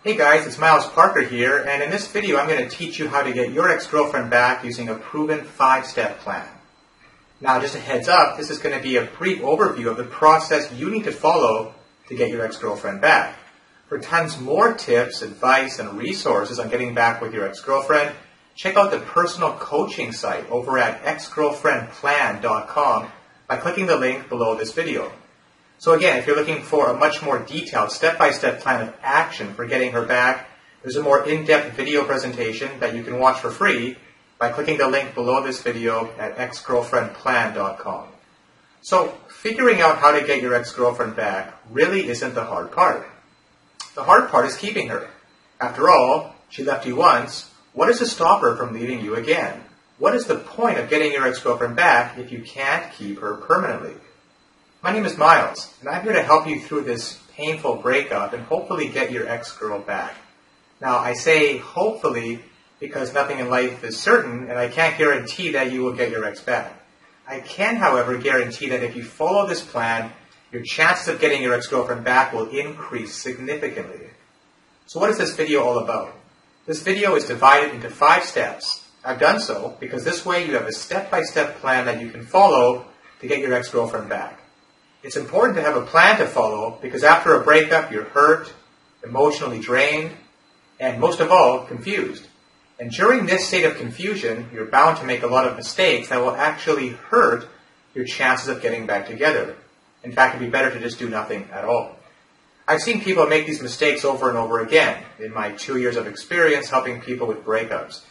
Hey guys, it's Miles Parker here, and in this video I'm going to teach you how to get your ex-girlfriend back using a proven 5-step plan. Now just a heads up, this is going to be a brief overview of the process you need to follow to get your ex-girlfriend back. For tons more tips, advice, and resources on getting back with your ex-girlfriend, check out the personal coaching site over at exgirlfriendplan.com by clicking the link below this video. So again, if you're looking for a much more detailed step-by-step plan of action for getting her back, there's a more in-depth video presentation that you can watch for free by clicking the link below this video at exgirlfriendplan.com. So figuring out how to get your ex-girlfriend back really isn't the hard part. The hard part is keeping her. After all, she left you once. What is to stop her from leaving you again? What is the point of getting your ex-girlfriend back if you can't keep her permanently? My name is Miles, and I'm here to help you through this painful breakup and hopefully get your ex-girl back. Now, I say hopefully because nothing in life is certain, and I can't guarantee that you will get your ex back. I can, however, guarantee that if you follow this plan, your chances of getting your ex-girlfriend back will increase significantly. So what is this video all about? This video is divided into 5 steps. I've done so because this way you have a step-by-step plan that you can follow to get your ex-girlfriend back. It's important to have a plan to follow because after a breakup, you're hurt, emotionally drained, and most of all, confused. And during this state of confusion, you're bound to make a lot of mistakes that will actually hurt your chances of getting back together. In fact, it'd be better to just do nothing at all. I've seen people make these mistakes over and over again in my 2 years of experience helping people with breakups.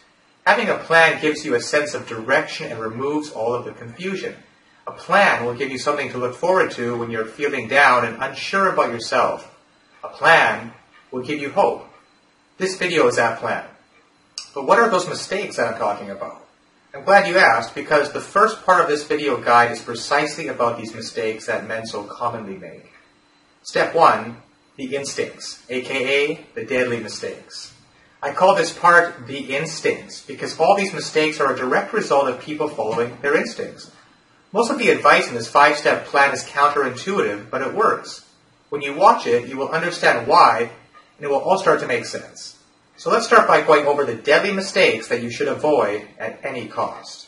Having a plan gives you a sense of direction and removes all of the confusion. A plan will give you something to look forward to when you're feeling down and unsure about yourself. A plan will give you hope. This video is that plan. But what are those mistakes that I'm talking about? I'm glad you asked because the first part of this video guide is precisely about these mistakes that men so commonly make. Step 1, the instincts, aka the deadly mistakes. I call this part the instincts because all these mistakes are a direct result of people following their instincts. Most of the advice in this 5-step plan is counterintuitive, but it works. When you watch it, you will understand why, and it will all start to make sense. So let's start by going over the deadly mistakes that you should avoid at any cost.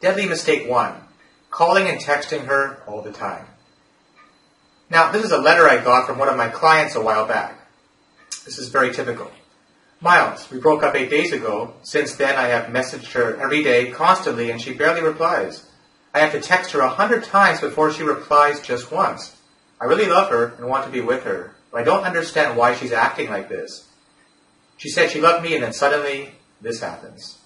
Deadly mistake 1, calling and texting her all the time. Now, this is a letter I got from one of my clients a while back. This is very typical. Miles, we broke up 8 days ago. Since then, I have messaged her every day, constantly, and she barely replies. I have to text her 100 times before she replies just once. I really love her and want to be with her, but I don't understand why she's acting like this. She said she loved me, and then suddenly, this happens.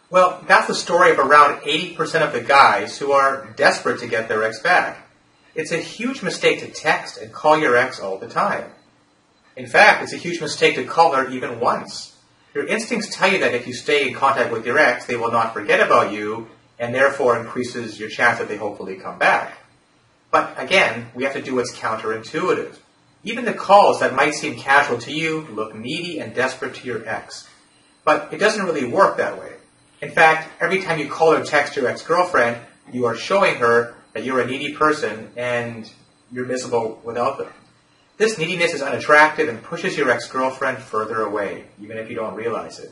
Well, that's the story of around 80% of the guys who are desperate to get their ex back. It's a huge mistake to text and call your ex all the time. In fact, it's a huge mistake to call her even once. Your instincts tell you that if you stay in contact with your ex, they will not forget about you, and therefore increases your chance that they hopefully come back. But again, we have to do what's counterintuitive. Even the calls that might seem casual to you look needy and desperate to your ex. But it doesn't really work that way. In fact, every time you call or text your ex-girlfriend, you are showing her that you're a needy person and you're miserable without them. This neediness is unattractive and pushes your ex-girlfriend further away, even if you don't realize it.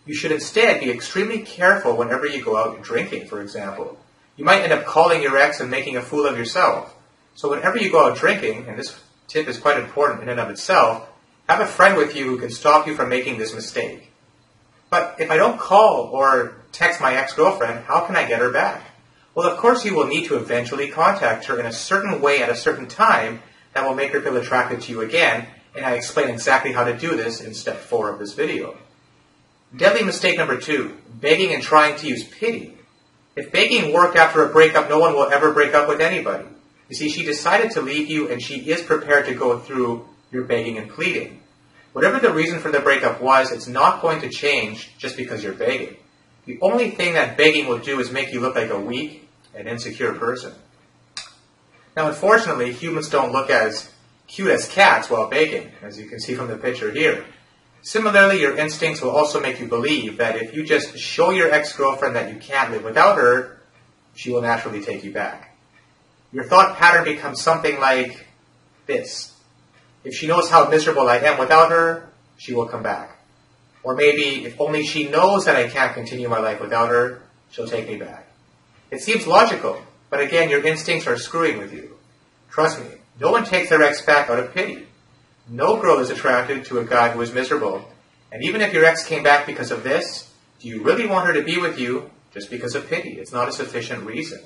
You should instead be extremely careful whenever you go out drinking, for example. You might end up calling your ex and making a fool of yourself. So whenever you go out drinking, and this tip is quite important in and of itself, have a friend with you who can stop you from making this mistake. But if I don't call or text my ex-girlfriend, how can I get her back? Well, of course you will need to eventually contact her in a certain way at a certain time that will make her feel attracted to you again, and I explain exactly how to do this in step 4 of this video. Deadly mistake number 2, begging and trying to use pity. If begging worked after a breakup, no one will ever break up with anybody. You see, she decided to leave you, and she is prepared to go through your begging and pleading. Whatever the reason for the breakup was, it's not going to change just because you're begging. The only thing that begging will do is make you look like a weak and insecure person. Now, unfortunately, humans don't look as cute as cats while begging, as you can see from the picture here. Similarly, your instincts will also make you believe that if you just show your ex-girlfriend that you can't live without her, she will naturally take you back. Your thought pattern becomes something like this. If she knows how miserable I am without her, she will come back. Or maybe if only she knows that I can't continue my life without her, she'll take me back. It seems logical, but again, your instincts are screwing with you. Trust me, no one takes their ex back out of pity. No girl is attracted to a guy who is miserable. And even if your ex came back because of this, do you really want her to be with you just because of pity? It's not a sufficient reason.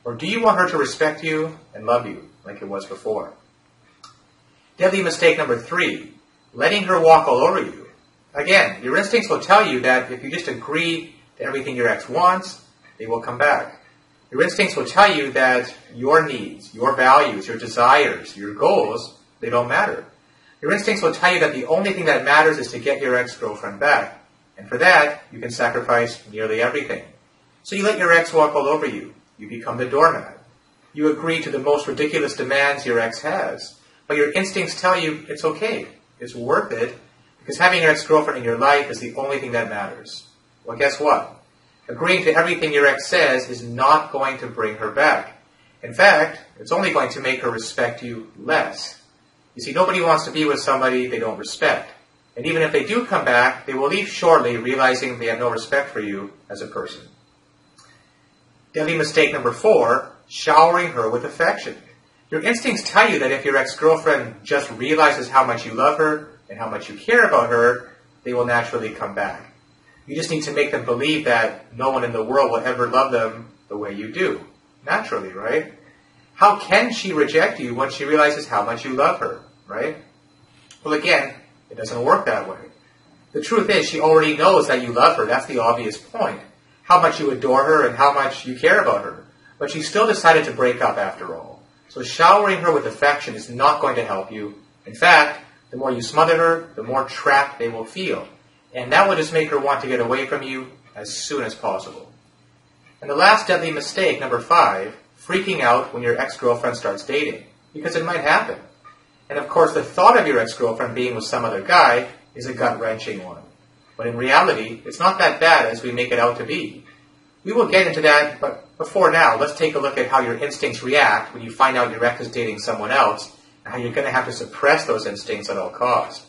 Or do you want her to respect you and love you like it was before? Deadly mistake number 3, letting her walk all over you. Again, your instincts will tell you that if you just agree to everything your ex wants, they will come back. Your instincts will tell you that your needs, your values, your desires, your goals, they don't matter. Your instincts will tell you that the only thing that matters is to get your ex-girlfriend back. And for that, you can sacrifice nearly everything. So you let your ex walk all over you. You become the doormat. You agree to the most ridiculous demands your ex has. But your instincts tell you it's okay. It's worth it. Because having your ex-girlfriend in your life is the only thing that matters. Well, guess what? Agreeing to everything your ex says is not going to bring her back. In fact, it's only going to make her respect you less. You see, nobody wants to be with somebody they don't respect. And even if they do come back, they will leave shortly, realizing they have no respect for you as a person. Deadly mistake number 4, showering her with affection. Your instincts tell you that if your ex-girlfriend just realizes how much you love her and how much you care about her, they will naturally come back. You just need to make them believe that no one in the world will ever love them the way you do. Naturally, right? How can she reject you when she realizes how much you love her, right? Well, again, it doesn't work that way. The truth is, she already knows that you love her. That's the obvious point. How much you adore her and how much you care about her. But she still decided to break up after all. So showering her with affection is not going to help you. In fact, the more you smother her, the more trapped they will feel. And that will just make her want to get away from you as soon as possible. And the last deadly mistake, number 5, freaking out when your ex-girlfriend starts dating. Because it might happen. And of course, the thought of your ex-girlfriend being with some other guy is a gut-wrenching one. But in reality, it's not that bad as we make it out to be. We will get into that, but before now, let's take a look at how your instincts react when you find out your ex is dating someone else, and how you're going to have to suppress those instincts at all costs.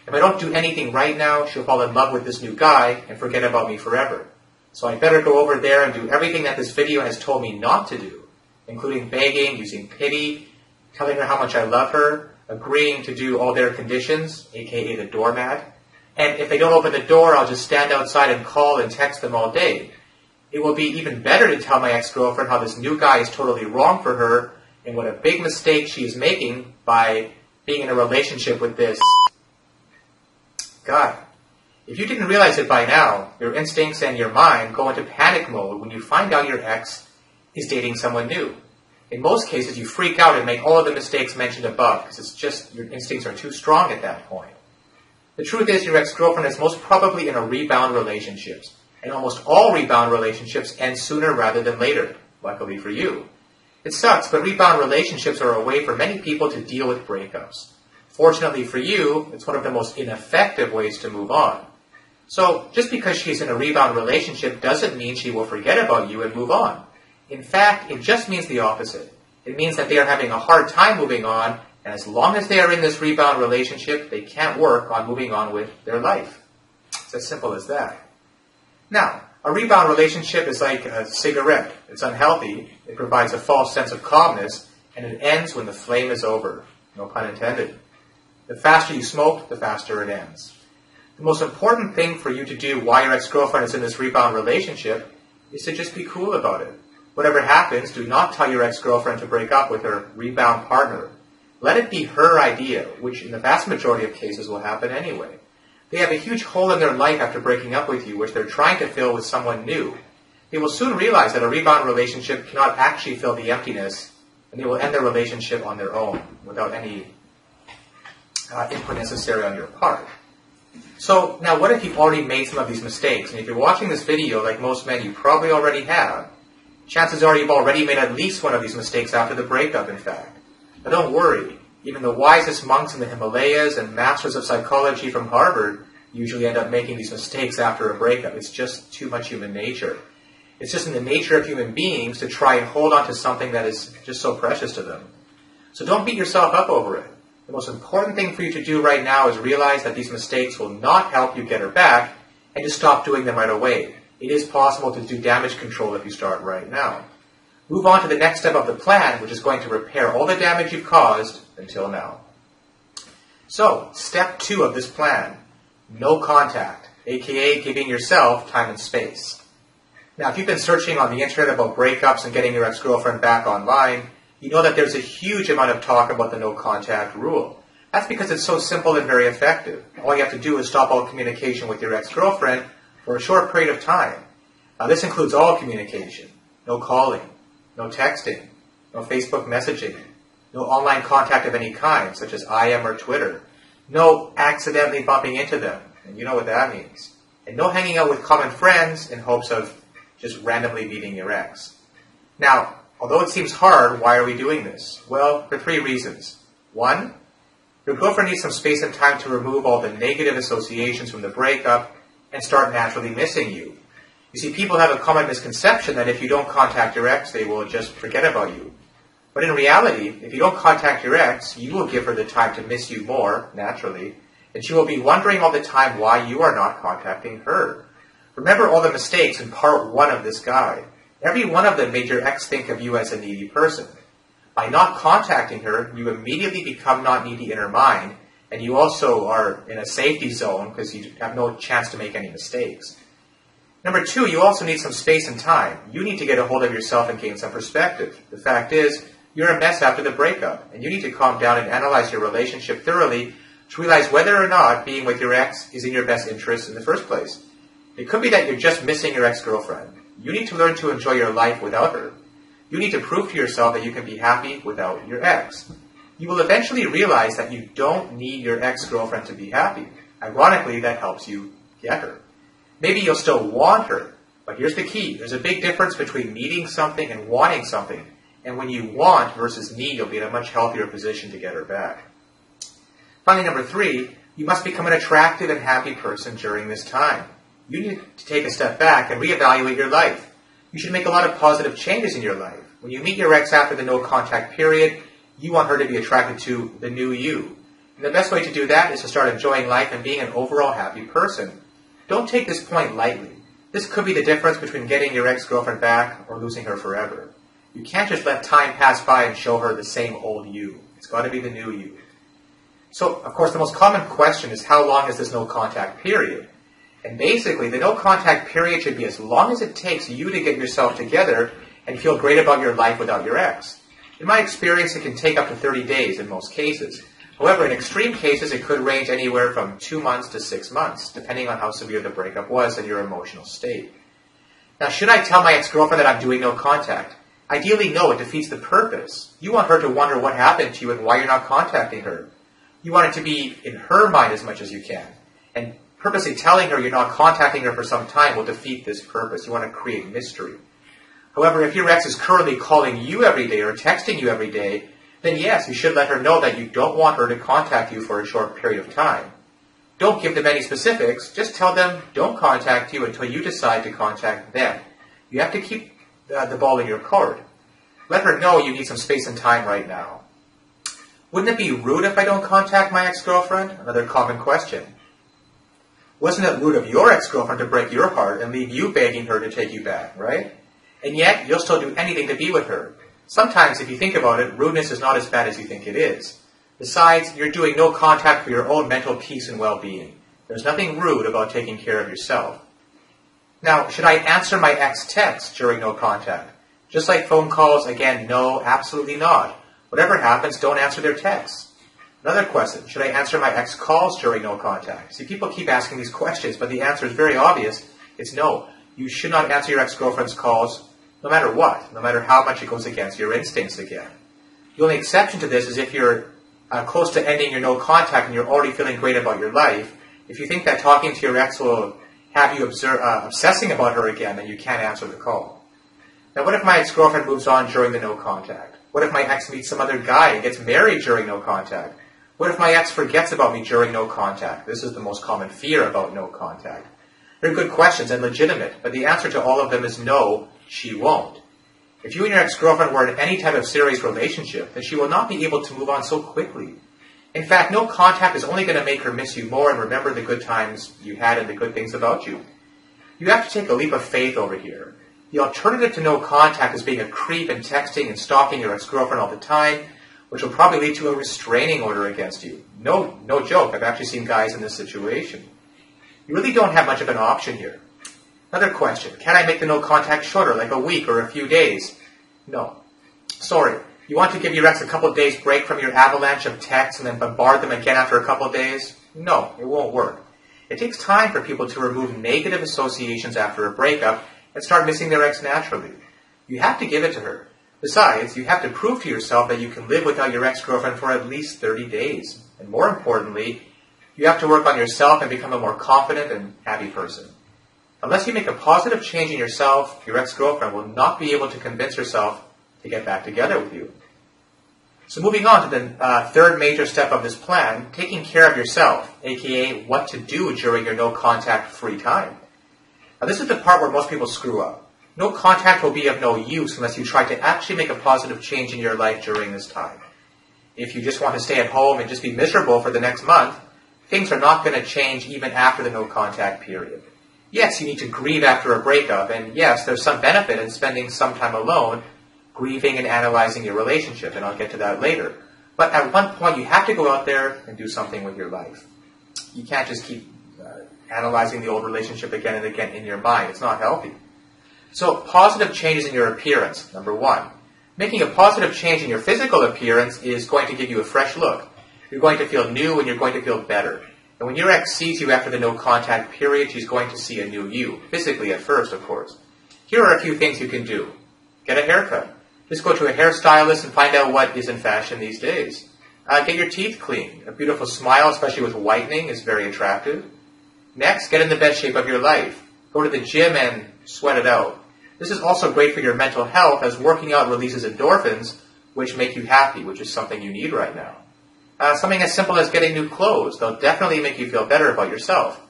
If I don't do anything right now, she'll fall in love with this new guy and forget about me forever. So I better go over there and do everything that this video has told me not to do, including begging, using pity, telling her how much I love her, agreeing to do all their conditions, aka the doormat. And if they don't open the door, I'll just stand outside and call and text them all day. It will be even better to tell my ex-girlfriend how this new guy is totally wrong for her and what a big mistake she is making by being in a relationship with this guy. If you didn't realize it by now, your instincts and your mind go into panic mode when you find out your ex is dating someone new. In most cases, you freak out and make all of the mistakes mentioned above because it's just your instincts are too strong at that point. The truth is your ex-girlfriend is most probably in a rebound relationship. And almost all rebound relationships end sooner rather than later, luckily for you. It sucks, but rebound relationships are a way for many people to deal with breakups. Fortunately for you, it's one of the most ineffective ways to move on. So, just because she's in a rebound relationship doesn't mean she will forget about you and move on. In fact, it just means the opposite. It means that they are having a hard time moving on, and as long as they are in this rebound relationship, they can't work on moving on with their life. It's as simple as that. Now, a rebound relationship is like a cigarette. It's unhealthy, it provides a false sense of calmness, and it ends when the flame is over. No pun intended. The faster you smoke, the faster it ends. The most important thing for you to do while your ex-girlfriend is in this rebound relationship is to just be cool about it. Whatever happens, do not tell your ex-girlfriend to break up with her rebound partner. Let it be her idea, which in the vast majority of cases will happen anyway. They have a huge hole in their life after breaking up with you, which they're trying to fill with someone new. They will soon realize that a rebound relationship cannot actually fill the emptiness, and they will end their relationship on their own, without any input necessary on your part. So, now what if you've already made some of these mistakes? And if you're watching this video, like most men, you probably already have. Chances are you've already made at least one of these mistakes after the breakup, in fact. But don't worry. Even the wisest monks in the Himalayas and masters of psychology from Harvard usually end up making these mistakes after a breakup. It's just too much human nature. It's just in the nature of human beings to try and hold on to something that is just so precious to them. So don't beat yourself up over it. The most important thing for you to do right now is realize that these mistakes will not help you get her back, and to stop doing them right away. It is possible to do damage control if you start right now. Move on to the next step of the plan, which is going to repair all the damage you've caused until now. So, step 2 of this plan, no contact, aka giving yourself time and space. Now, if you've been searching on the internet about breakups and getting your ex-girlfriend back online, you know that there's a huge amount of talk about the no contact rule. That's because it's so simple and very effective. All you have to do is stop all communication with your ex-girlfriend for a short period of time. Now, this includes all communication, no calling, no texting, no Facebook messaging, no online contact of any kind, such as IM or Twitter, no accidentally bumping into them, and you know what that means, and no hanging out with common friends in hopes of just randomly meeting your ex. Now, although it seems hard, why are we doing this? Well, for 3 reasons. 1, your girlfriend needs some space and time to remove all the negative associations from the breakup and start naturally missing you. You see, people have a common misconception that if you don't contact your ex, they will just forget about you. But in reality, if you don't contact your ex, you will give her the time to miss you more, naturally, and she will be wondering all the time why you are not contacting her. Remember all the mistakes in part 1 of this guide. Every one of them made your ex think of you as a needy person. By not contacting her, you immediately become not needy in her mind, and you also are in a safety zone because you have no chance to make any mistakes. Number 2, you also need some space and time. You need to get a hold of yourself and gain some perspective. The fact is, you're a mess after the breakup, and you need to calm down and analyze your relationship thoroughly to realize whether or not being with your ex is in your best interest in the first place. It could be that you're just missing your ex-girlfriend. You need to learn to enjoy your life without her. You need to prove to yourself that you can be happy without your ex. You will eventually realize that you don't need your ex-girlfriend to be happy. Ironically, that helps you get her. Maybe you'll still want her, but here's the key. There's a big difference between needing something and wanting something. And when you want versus need, you'll be in a much healthier position to get her back. Finally, number 3, you must become an attractive and happy person during this time. You need to take a step back and reevaluate your life. You should make a lot of positive changes in your life. When you meet your ex after the no contact period, you want her to be attracted to the new you. And the best way to do that is to start enjoying life and being an overall happy person. Don't take this point lightly. This could be the difference between getting your ex-girlfriend back or losing her forever. You can't just let time pass by and show her the same old you. It's got to be the new you. So, of course, the most common question is how long is this no contact period? And basically, the no contact period should be as long as it takes you to get yourself together and feel great about your life without your ex. In my experience, it can take up to 30 days in most cases. However, in extreme cases, it could range anywhere from 2 months to 6 months, depending on how severe the breakup was and your emotional state. Now, should I tell my ex-girlfriend that I'm doing no contact? Ideally, no, it defeats the purpose. You want her to wonder what happened to you and why you're not contacting her. You want it to be in her mind as much as you can. And purposely telling her you're not contacting her for some time will defeat this purpose. You want to create mystery. However, if your ex is currently calling you every day or texting you every day, then yes, you should let her know that you don't want her to contact you for a short period of time. Don't give them any specifics. Just tell them don't contact you until you decide to contact them. You have to keep the ball in your court. Let her know you need some space and time right now. Wouldn't it be rude if I don't contact my ex-girlfriend? Another common question. Wasn't it rude of your ex-girlfriend to break your heart and leave you begging her to take you back, right? And yet, you'll still do anything to be with her. Sometimes, if you think about it, rudeness is not as bad as you think it is. Besides, you're doing no contact for your own mental peace and well-being. There's nothing rude about taking care of yourself. Now, should I answer my ex texts during no contact? Just like phone calls, again, no, absolutely not. Whatever happens, don't answer their texts. Another question, should I answer my ex calls during no contact? See, people keep asking these questions, but the answer is very obvious. It's no. You should not answer your ex-girlfriend's calls no matter what, no matter how much it goes against your instincts again. The only exception to this is if you're close to ending your no contact and you're already feeling great about your life. If you think that talking to your ex will have you obsessing about her again, then you can't answer the call. Now, what if my ex-girlfriend moves on during the no contact? What if my ex meets some other guy and gets married during no contact? What if my ex forgets about me during no contact? This is the most common fear about no contact. They're good questions and legitimate, but the answer to all of them is no, she won't. If you and your ex-girlfriend were in any type of serious relationship, then she will not be able to move on so quickly. In fact, no contact is only going to make her miss you more and remember the good times you had and the good things about you. You have to take a leap of faith over here. The alternative to no contact is being a creep and texting and stalking your ex-girlfriend all the time, which will probably lead to a restraining order against you. No joke, I've actually seen guys in this situation. You really don't have much of an option here. Another question, can I make the no contact shorter, like a week or a few days? No. Sorry. You want to give your ex a couple of days break from your avalanche of texts and then bombard them again after a couple of days? No, it won't work. It takes time for people to remove negative associations after a breakup and start missing their ex naturally. You have to give it to her. Besides, you have to prove to yourself that you can live without your ex-girlfriend for at least 30 days. And more importantly, you have to work on yourself and become a more confident and happy person. Unless you make a positive change in yourself, your ex-girlfriend will not be able to convince herself to get back together with you. So moving on to the third major step of this plan, taking care of yourself, aka what to do during your no-contact free time. Now this is the part where most people screw up. No contact will be of no use unless you try to actually make a positive change in your life during this time. If you just want to stay at home and just be miserable for the next month, things are not going to change even after the no-contact period. Yes, you need to grieve after a breakup, and yes, there's some benefit in spending some time alone, grieving and analyzing your relationship, and I'll get to that later. But at one point, you have to go out there and do something with your life. You can't just keep analyzing the old relationship again and again in your mind. It's not healthy. So, positive changes in your appearance, number one. Making a positive change in your physical appearance is going to give you a fresh look. You're going to feel new and you're going to feel better. And when your ex sees you after the no-contact period, she's going to see a new you. Physically at first, of course. Here are a few things you can do. Get a haircut. Just go to a hairstylist and find out what is in fashion these days. Get your teeth cleaned. A beautiful smile, especially with whitening, is very attractive. Next, get in the best shape of your life. Go to the gym and sweat it out. This is also great for your mental health, as working out releases endorphins, which make you happy, which is something you need right now. Something as simple as getting new clothes. They'll definitely make you feel better about yourself.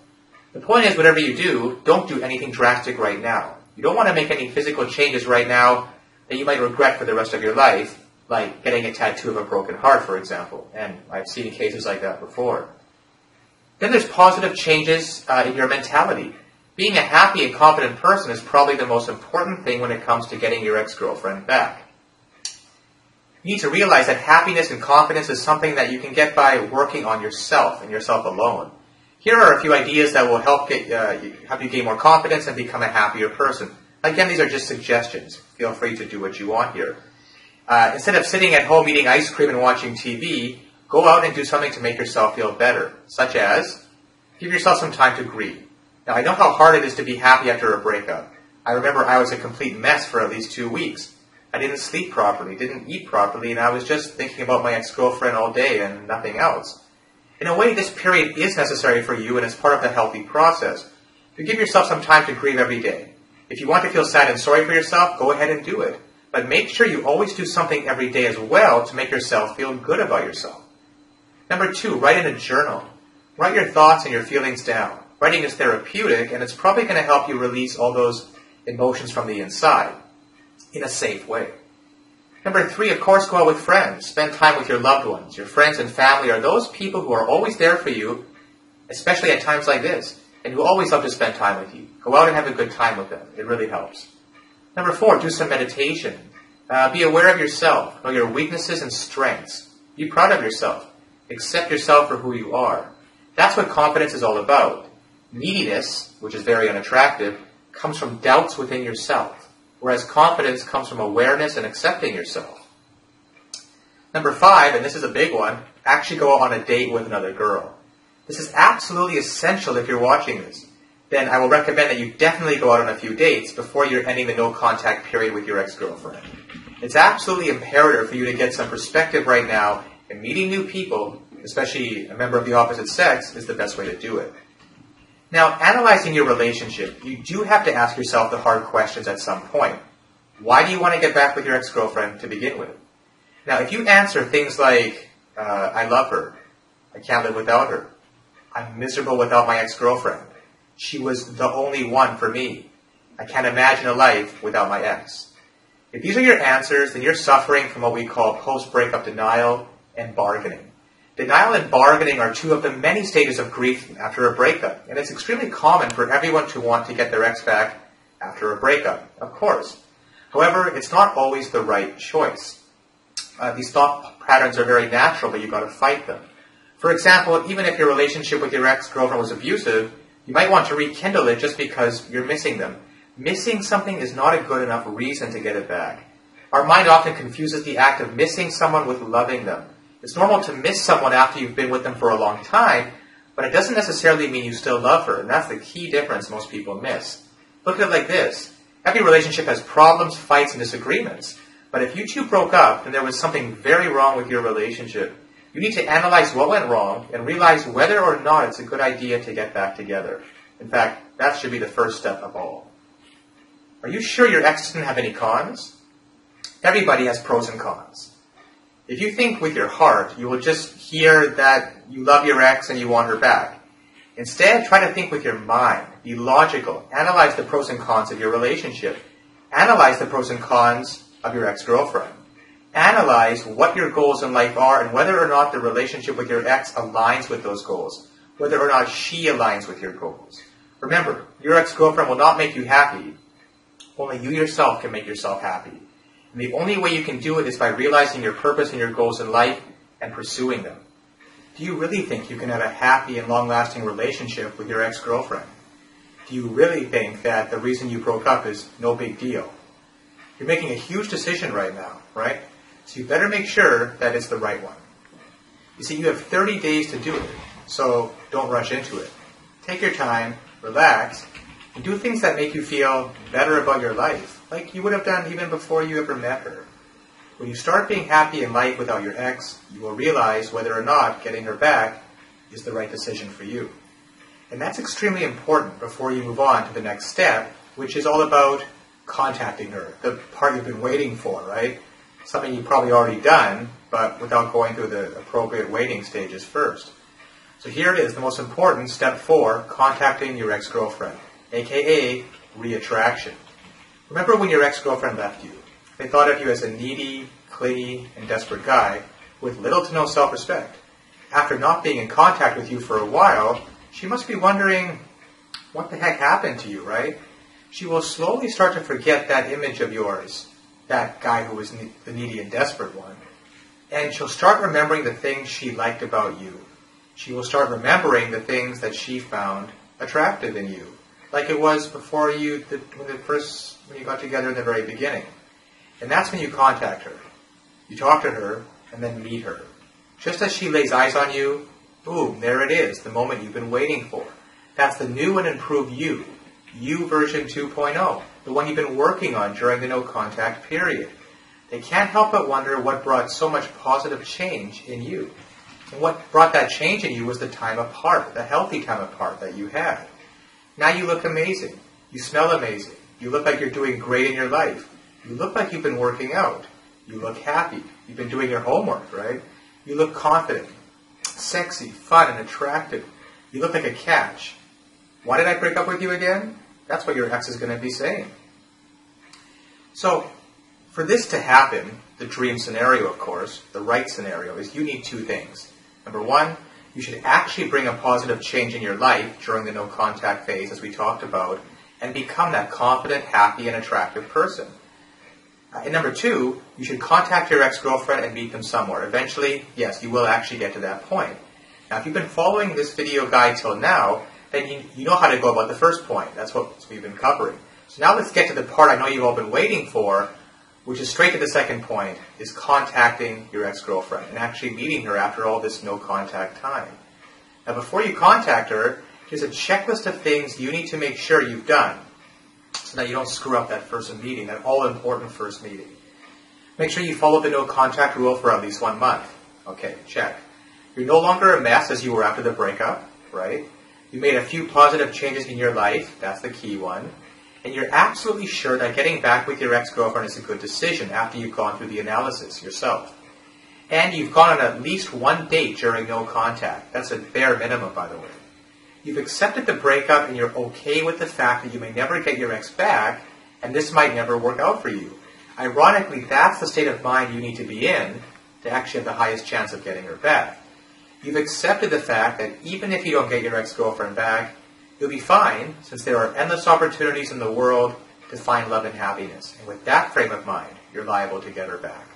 The point is, whatever you do, don't do anything drastic right now. You don't want to make any physical changes right now that you might regret for the rest of your life, like getting a tattoo of a broken heart, for example. And I've seen cases like that before. Then there's positive changes in your mentality. Being a happy and confident person is probably the most important thing when it comes to getting your ex-girlfriend back. You need to realize that happiness and confidence is something that you can get by working on yourself and yourself alone. Here are a few ideas that will help you gain more confidence and become a happier person. Again, these are just suggestions. Feel free to do what you want here. Instead of sitting at home eating ice cream and watching TV, go out and do something to make yourself feel better, such as give yourself some time to grieve. Now, I know how hard it is to be happy after a breakup. I remember I was a complete mess for at least 2 weeks. I didn't sleep properly, didn't eat properly, and I was just thinking about my ex-girlfriend all day and nothing else. In a way, this period is necessary for you, and it's part of the healthy process. You give yourself some time to grieve every day. If you want to feel sad and sorry for yourself, go ahead and do it. But make sure you always do something every day as well to make yourself feel good about yourself. Number 2, write in a journal. Write your thoughts and your feelings down. Writing is therapeutic, and it's probably going to help you release all those emotions from the inside in a safe way. Number 3, of course, go out with friends. Spend time with your loved ones. Your friends and family are those people who are always there for you, especially at times like this, and who always love to spend time with you. Go out and have a good time with them. It really helps. Number 4, do some meditation. Be aware of yourself. Know your weaknesses and strengths. Be proud of yourself. Accept yourself for who you are. That's what confidence is all about. Neediness, which is very unattractive, comes from doubts within yourself, whereas confidence comes from awareness and accepting yourself. Number 5, and this is a big one, actually go on a date with another girl. This is absolutely essential if you're watching this. Then I will recommend that you definitely go out on a few dates before you're ending the no-contact period with your ex-girlfriend. It's absolutely imperative for you to get some perspective right now, and meeting new people, especially a member of the opposite sex, is the best way to do it. Now, analyzing your relationship, you do have to ask yourself the hard questions at some point. Why do you want to get back with your ex-girlfriend to begin with? Now, if you answer things like, I love her, I can't live without her, I'm miserable without my ex-girlfriend, she was the only one for me, I can't imagine a life without my ex. If these are your answers, then you're suffering from what we call post-breakup denial and bargaining. Denial and bargaining are two of the many stages of grief after a breakup, and it's extremely common for everyone to want to get their ex back after a breakup, of course. However, it's not always the right choice. These thought patterns are very natural, but you've got to fight them. For example, even if your relationship with your ex-girlfriend was abusive, you might want to rekindle it just because you're missing them. Missing something is not a good enough reason to get it back. Our mind often confuses the act of missing someone with loving them. It's normal to miss someone after you've been with them for a long time, but it doesn't necessarily mean you still love her, and that's the key difference most people miss. Look at it like this. Every relationship has problems, fights, and disagreements. But if you two broke up and there was something very wrong with your relationship, you need to analyze what went wrong and realize whether or not it's a good idea to get back together. In fact, that should be the first step of all. Are you sure your ex didn't have any cons? Everybody has pros and cons. If you think with your heart, you will just hear that you love your ex and you want her back. Instead, try to think with your mind. Be logical. Analyze the pros and cons of your relationship. Analyze the pros and cons of your ex-girlfriend. Analyze what your goals in life are and whether or not the relationship with your ex aligns with those goals. Whether or not she aligns with your goals. Remember, your ex-girlfriend will not make you happy. Only you yourself can make yourself happy. And the only way you can do it is by realizing your purpose and your goals in life and pursuing them. Do you really think you can have a happy and long-lasting relationship with your ex-girlfriend? Do you really think that the reason you broke up is no big deal? You're making a huge decision right now, right? So you better make sure that it's the right one. You see, you have 30 days to do it, so don't rush into it. Take your time, relax, and do things that make you feel better about your life, like you would have done even before you ever met her. When you start being happy in life without your ex, you will realize whether or not getting her back is the right decision for you. And that's extremely important before you move on to the next step, which is all about contacting her, the part you've been waiting for, right? Something you've probably already done, but without going through the appropriate waiting stages first. So here it is, the most important, step 4, contacting your ex-girlfriend, aka reattraction. Remember when your ex-girlfriend left you? They thought of you as a needy, clingy, and desperate guy with little to no self-respect. After not being in contact with you for a while, she must be wondering, what the heck happened to you, right? She will slowly start to forget that image of yours, that guy who was the needy and desperate one. And she'll start remembering the things she liked about you. She will start remembering the things that she found attractive in you, like it was before when you got together in the very beginning. And that's when you contact her. You talk to her, and then meet her. Just as she lays eyes on you, boom, there it is, the moment you've been waiting for. That's the new and improved you. You version 2.0, the one you've been working on during the no contact period. They can't help but wonder what brought so much positive change in you. And what brought that change in you was the time apart, the healthy time apart that you had. Now you look amazing. You smell amazing. You look like you're doing great in your life. You look like you've been working out. You look happy. You've been doing your homework, right? You look confident, sexy, fun, and attractive. You look like a catch. Why did I break up with you again? That's what your ex is going to be saying. So, for this to happen, the dream scenario, of course, the right scenario, is you need 2 things. Number 1, you should actually bring a positive change in your life during the no contact phase, as we talked about, and become that confident, happy, and attractive person. And number 2, you should contact your ex-girlfriend and meet them somewhere. Eventually, yes, you will actually get to that point. Now, if you've been following this video guide till now, then you know how to go about the first point. That's what we've been covering. So now let's get to the part I know you've all been waiting for, which is straight to the second point, is contacting your ex-girlfriend and actually meeting her after all this no contact time. Now, before you contact her, there's a checklist of things you need to make sure you've done, so that you don't screw up that first meeting, that all-important first meeting. Make sure you follow the no contact rule for at least 1 month. Okay, check. You're no longer a mess as you were after the breakup, right? You made a few positive changes in your life, that's the key one. And you're absolutely sure that getting back with your ex-girlfriend is a good decision after you've gone through the analysis yourself. And you've gone on at least 1 date during no contact. That's a bare minimum, by the way. You've accepted the breakup and you're okay with the fact that you may never get your ex back, and this might never work out for you. Ironically, that's the state of mind you need to be in to actually have the highest chance of getting her back. You've accepted the fact that even if you don't get your ex-girlfriend back, you'll be fine, since there are endless opportunities in the world to find love and happiness. And with that frame of mind, you're liable to get her back.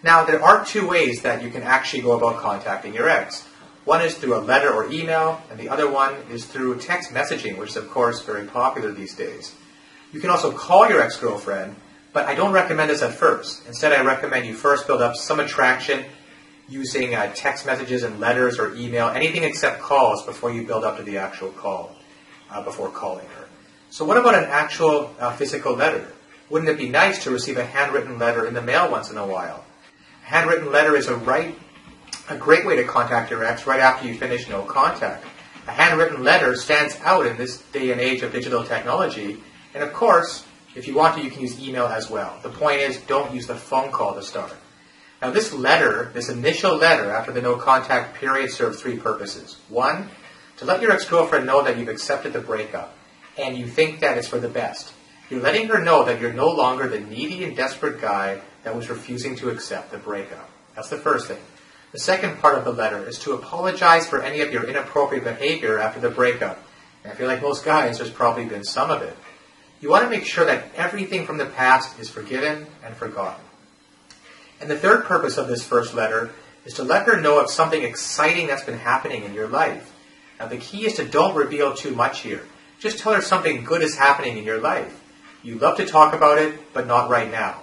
Now, there are two ways that you can actually go about contacting your ex. One is through a letter or email, and the other one is through text messaging, which is, of course, very popular these days. You can also call your ex-girlfriend, but I don't recommend this at first. Instead, I recommend you first build up some attraction using text messages and letters or email, anything except calls, before you build up to the actual call, before calling her. So what about an actual physical letter? Wouldn't it be nice to receive a handwritten letter in the mail once in a while? A handwritten letter is a great way to contact your ex right after you finish no contact. A handwritten letter stands out in this day and age of digital technology, and of course, if you want to, you can use email as well. The point is, don't use the phone call to start. Now this letter, this initial letter after the no contact period, serves three purposes. One, to let your ex-girlfriend know that you've accepted the breakup, and you think that it's for the best. You're letting her know that you're no longer the needy and desperate guy that was refusing to accept the breakup. That's the first thing. The second part of the letter is to apologize for any of your inappropriate behavior after the breakup. And I feel like most guys, there's probably been some of it. You want to make sure that everything from the past is forgiven and forgotten. And the third purpose of this first letter is to let her know of something exciting that's been happening in your life. Now the key is to don't reveal too much here. Just tell her something good is happening in your life. You love to talk about it, but not right now.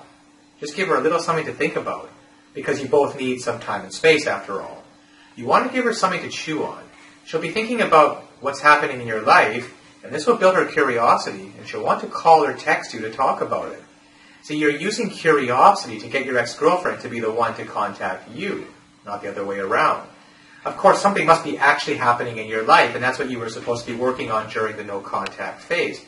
Just give her a little something to think about, because you both need some time and space after all. You want to give her something to chew on. She'll be thinking about what's happening in your life, and this will build her curiosity, and she'll want to call or text you to talk about it. So you're using curiosity to get your ex-girlfriend to be the one to contact you, not the other way around. Of course, something must be actually happening in your life, and that's what you were supposed to be working on during the no-contact phase.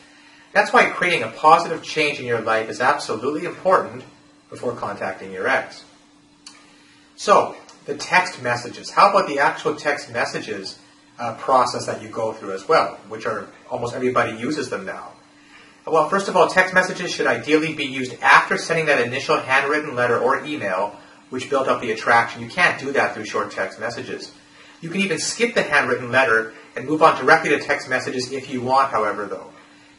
That's why creating a positive change in your life is absolutely important before contacting your ex. So, the text messages. How about the actual text messages process that you go through as well, which are almost everybody uses them now? Well, first of all, text messages should ideally be used after sending that initial handwritten letter or email, which built up the attraction. You can't do that through short text messages. You can even skip the handwritten letter and move on directly to text messages if you want, however, though.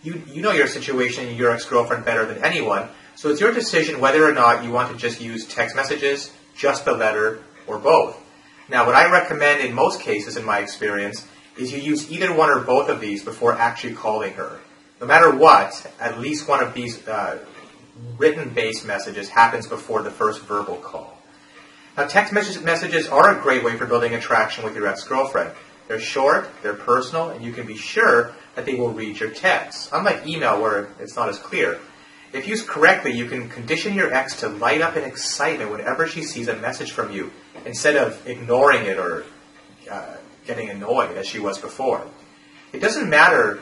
You know your situation and your ex-girlfriend better than anyone, so it's your decision whether or not you want to just use text messages, just the letter, or both. Now, what I recommend in most cases, in my experience, is you use either one or both of these before actually calling her. No matter what, at least one of these written-based messages happens before the first verbal call. Now, text messages are a great way for building attraction with your ex-girlfriend. They're short, they're personal, and you can be sure that they will read your texts. Unlike email, where it's not as clear. If used correctly, you can condition your ex to light up in excitement whenever she sees a message from you, instead of ignoring it or getting annoyed as she was before. It doesn't matter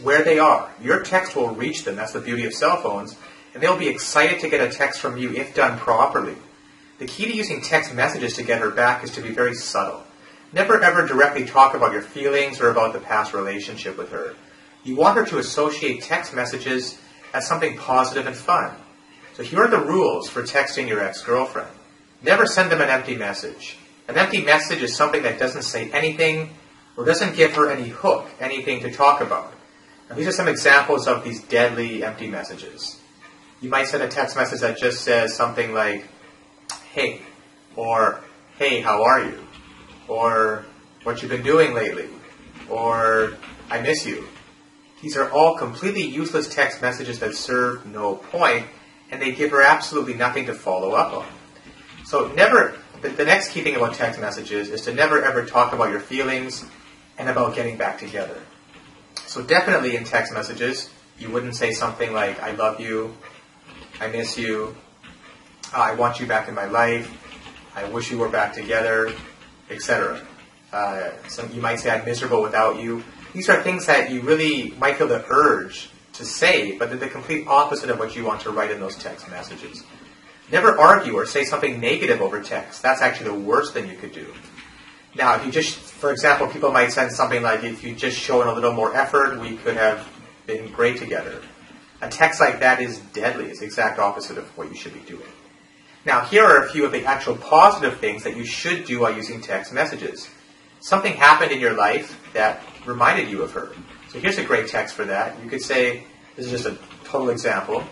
where they are. Your text will reach them. That's the beauty of cell phones. And they'll be excited to get a text from you if done properly. The key to using text messages to get her back is to be very subtle. Never ever directly talk about your feelings or about the past relationship with her. You want her to associate text messages as something positive and fun. So here are the rules for texting your ex-girlfriend. Never send them an empty message. An empty message is something that doesn't say anything or doesn't give her any hook, anything to talk about. Now, these are some examples of these deadly empty messages. You might send a text message that just says something like, hey, or hey, how are you? Or what you've been doing lately? Or I miss you. These are all completely useless text messages that serve no point, and they give her absolutely nothing to follow up on. So the next key thing about text messages is to never ever talk about your feelings and about getting back together. So definitely in text messages, you wouldn't say something like, I love you, I miss you, I want you back in my life, I wish you were back together, etc. You might say, I'm miserable without you. These are things that you really might feel the urge to say, but they're the complete opposite of what you want to write in those text messages. Never argue or say something negative over text. That's actually the worst thing you could do. Now, if you just, for example, people might send something like, if you just show in a little more effort, we could have been great together. A text like that is deadly. It's the exact opposite of what you should be doing. Now, here are a few of the actual positive things that you should do while using text messages. Something happened in your life that reminded you of her. So here's a great text for that. You could say, this is just a total example,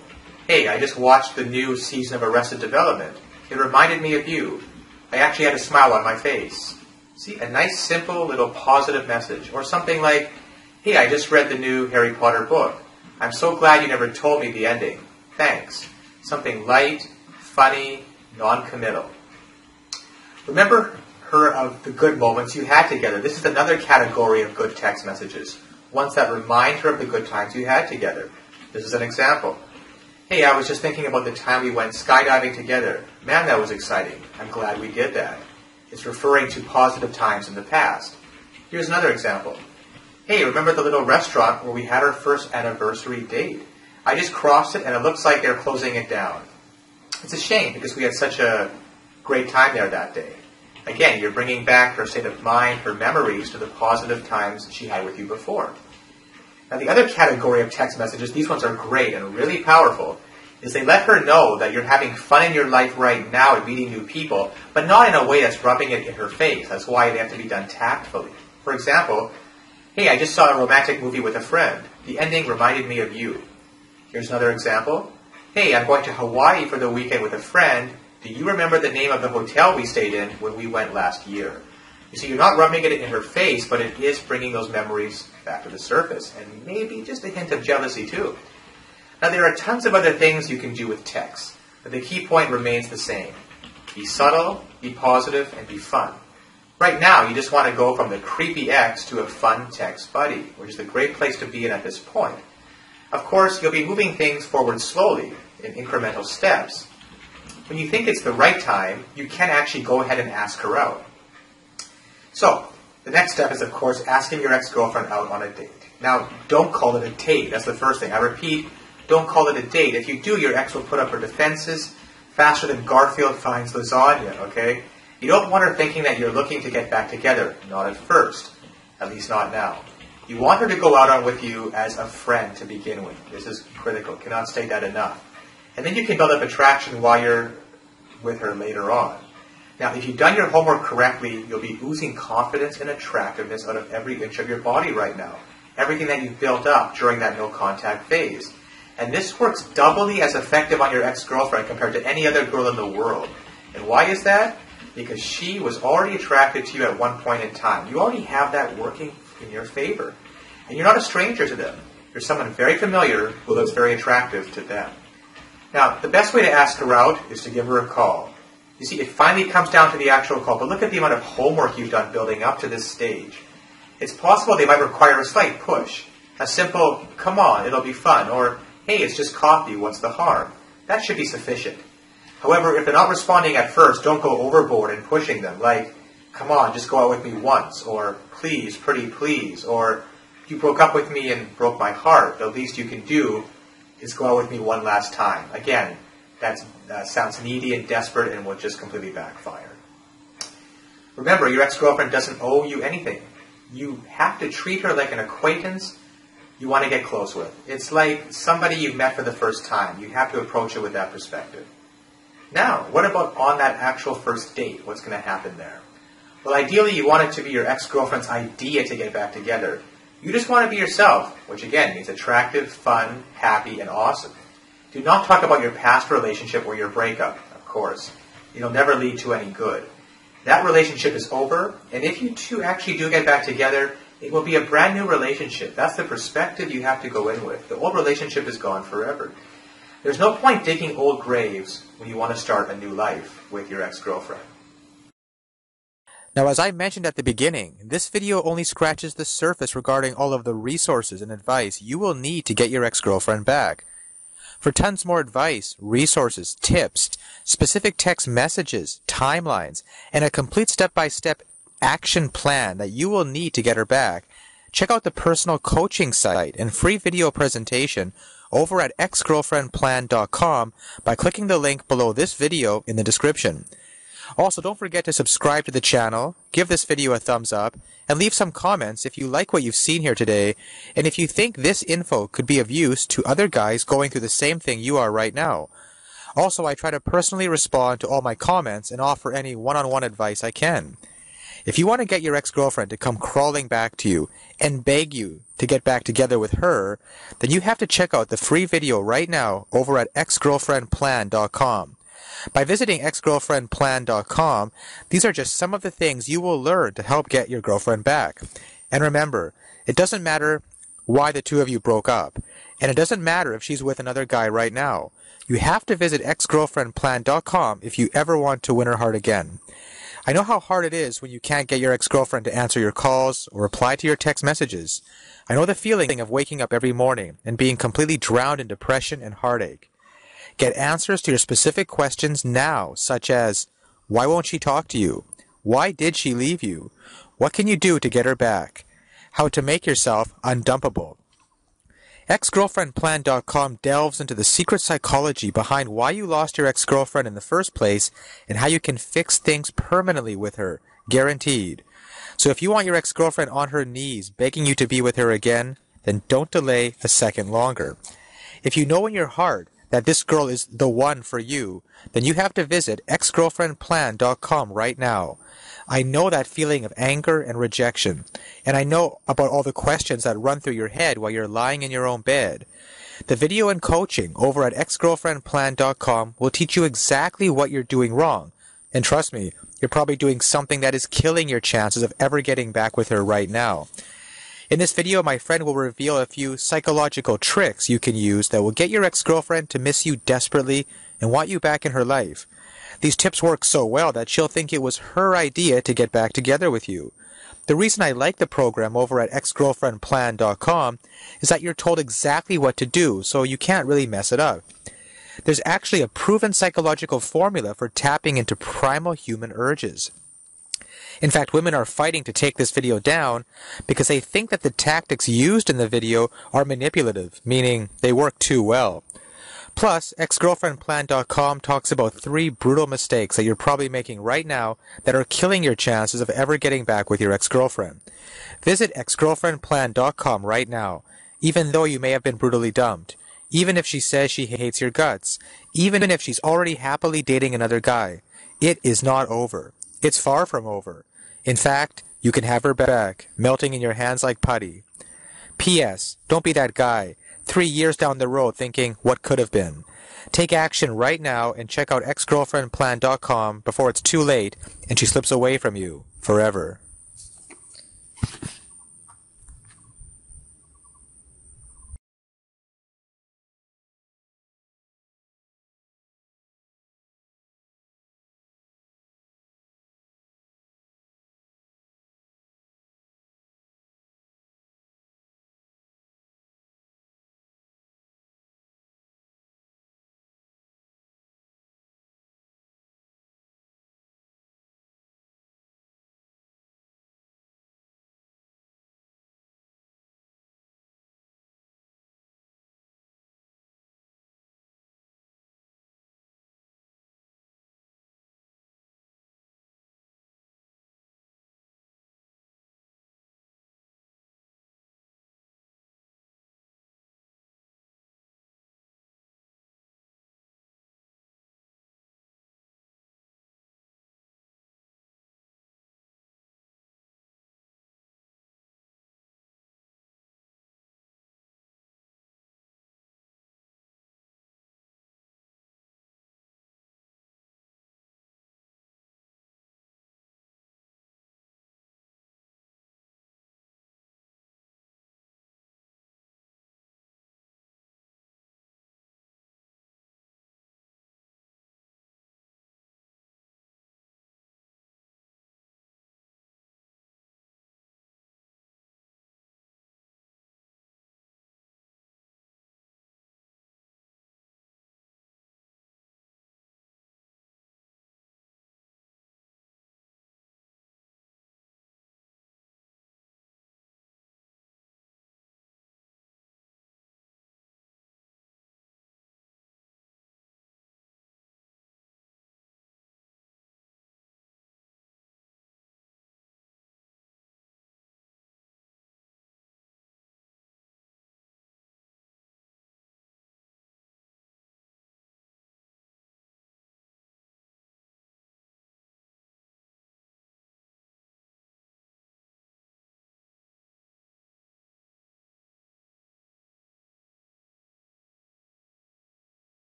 "Hey, I just watched the new season of Arrested Development. It reminded me of you. I actually had a smile on my face." See, a nice, simple, little positive message. Or something like, "Hey, I just read the new Harry Potter book. I'm so glad you never told me the ending. Thanks." Something light, funny, non-committal. Remember her of the good moments you had together. This is another category of good text messages. Ones that remind her of the good times you had together. This is an example. "Hey, I was just thinking about the time we went skydiving together. Man, that was exciting. I'm glad we did that." It's referring to positive times in the past. Here's another example. "Hey, remember the little restaurant where we had our first anniversary date? I just crossed it and it looks like they're closing it down. It's a shame because we had such a great time there that day." Again, you're bringing back her state of mind, her memories to the positive times she had with you before. Now, the other category of text messages, these ones are great and really powerful, is they let her know that you're having fun in your life right now and meeting new people, but not in a way that's rubbing it in her face. That's why they have to be done tactfully. For example, "Hey, I just saw a romantic movie with a friend. The ending reminded me of you." Here's another example. "Hey, I'm going to Hawaii for the weekend with a friend. Do you remember the name of the hotel we stayed in when we went last year?" You see, you're not rubbing it in her face, but it is bringing those memories back to the surface, and maybe just a hint of jealousy too. Now, there are tons of other things you can do with text, but the key point remains the same. Be subtle, be positive, and be fun. Right now, you just want to go from the creepy ex to a fun text buddy, which is a great place to be in at this point. Of course, you'll be moving things forward slowly, in incremental steps. When you think it's the right time, you can actually go ahead and ask her out. So, the next step is, of course, asking your ex-girlfriend out on a date. Now, don't call it a date. That's the first thing. I repeat, don't call it a date. If you do, your ex will put up her defenses faster than Garfield finds lasagna, okay? You don't want her thinking that you're looking to get back together. Not at first. At least not now. You want her to go out on with you as a friend to begin with. This is critical. Cannot state that enough. And then you can build up attraction while you're with her later on. Now, if you've done your homework correctly, you'll be oozing confidence and attractiveness out of every inch of your body right now. Everything that you've built up during that no-contact phase. And this works doubly as effective on your ex-girlfriend compared to any other girl in the world. And why is that? Because she was already attracted to you at one point in time. You already have that working in your favor. And you're not a stranger to them. You're someone very familiar who looks very attractive to them. Now, the best way to ask her out is to give her a call. You see, it finally comes down to the actual call, but look at the amount of homework you've done building up to this stage. It's possible they might require a slight push. A simple, "Come on, it'll be fun," or "Hey, it's just coffee, what's the harm?" That should be sufficient. However, if they're not responding at first, don't go overboard in pushing them, like, "Come on, just go out with me once," or "Please, pretty please," or "You broke up with me and broke my heart. The least you can do is go out with me one last time." Again, that sounds needy and desperate and will just completely backfire. Remember, your ex-girlfriend doesn't owe you anything. You have to treat her like an acquaintance you want to get close with. It's like somebody you've met for the first time. You have to approach it with that perspective. Now, what about on that actual first date? What's going to happen there? Well, ideally, you want it to be your ex-girlfriend's idea to get back together. You just want to be yourself, which again means attractive, fun, happy, and awesome. Do not talk about your past relationship or your breakup, of course. It'll never lead to any good. That relationship is over, and if you two actually do get back together, it will be a brand new relationship. That's the perspective you have to go in with. The old relationship is gone forever. There's no point digging old graves when you want to start a new life with your ex-girlfriend. Now, as I mentioned at the beginning, this video only scratches the surface regarding all of the resources and advice you will need to get your ex-girlfriend back. For tons more advice, resources, tips, specific text messages, timelines, and a complete step-by-step action plan that you will need to get her back, check out the personal coaching site and free video presentation over at exgirlfriendplan.com by clicking the link below this video in the description. Also, don't forget to subscribe to the channel, give this video a thumbs up, and leave some comments if you like what you've seen here today, and if you think this info could be of use to other guys going through the same thing you are right now. Also, I try to personally respond to all my comments and offer any one-on-one advice I can. If you want to get your ex-girlfriend to come crawling back to you and beg you to get back together with her, then you have to check out the free video right now over at exgirlfriendplan.com. By visiting exgirlfriendplan.com, these are just some of the things you will learn to help get your girlfriend back. And remember, it doesn't matter why the two of you broke up, and it doesn't matter if she's with another guy right now. You have to visit exgirlfriendplan.com if you ever want to win her heart again. I know how hard it is when you can't get your ex-girlfriend to answer your calls or reply to your text messages. I know the feeling of waking up every morning and being completely drowned in depression and heartache. Get answers to your specific questions now, such as, why won't she talk to you? Why did she leave you? What can you do to get her back? How to make yourself undumpable. Exgirlfriendplan.com delves into the secret psychology behind why you lost your ex-girlfriend in the first place and how you can fix things permanently with her, guaranteed. So if you want your ex-girlfriend on her knees begging you to be with her again, then don't delay a second longer. If you know in your heart that this girl is the one for you, then you have to visit exgirlfriendplan.com right now. I know that feeling of anger and rejection, and I know about all the questions that run through your head while you're lying in your own bed. The video and coaching over at exgirlfriendplan.com will teach you exactly what you're doing wrong. And trust me, you're probably doing something that is killing your chances of ever getting back with her right now. In this video, my friend will reveal a few psychological tricks you can use that will get your ex-girlfriend to miss you desperately and want you back in her life. These tips work so well that she'll think it was her idea to get back together with you. The reason I like the program over at exgirlfriendplan.com is that you're told exactly what to do, so you can't really mess it up. There's actually a proven psychological formula for tapping into primal human urges. In fact, women are fighting to take this video down because they think that the tactics used in the video are manipulative, meaning they work too well. Plus, exgirlfriendplan.com talks about 3 brutal mistakes that you're probably making right now that are killing your chances of ever getting back with your ex-girlfriend. Visit exgirlfriendplan.com right now, even though you may have been brutally dumped, even if she says she hates your guts, even if she's already happily dating another guy. It is not over. It's far from over. In fact, you can have her back, melting in your hands like putty. P.S. Don't be that guy, 3 years down the road thinking, what could have been? Take action right now and check out exgirlfriendplan.com before it's too late and she slips away from you forever.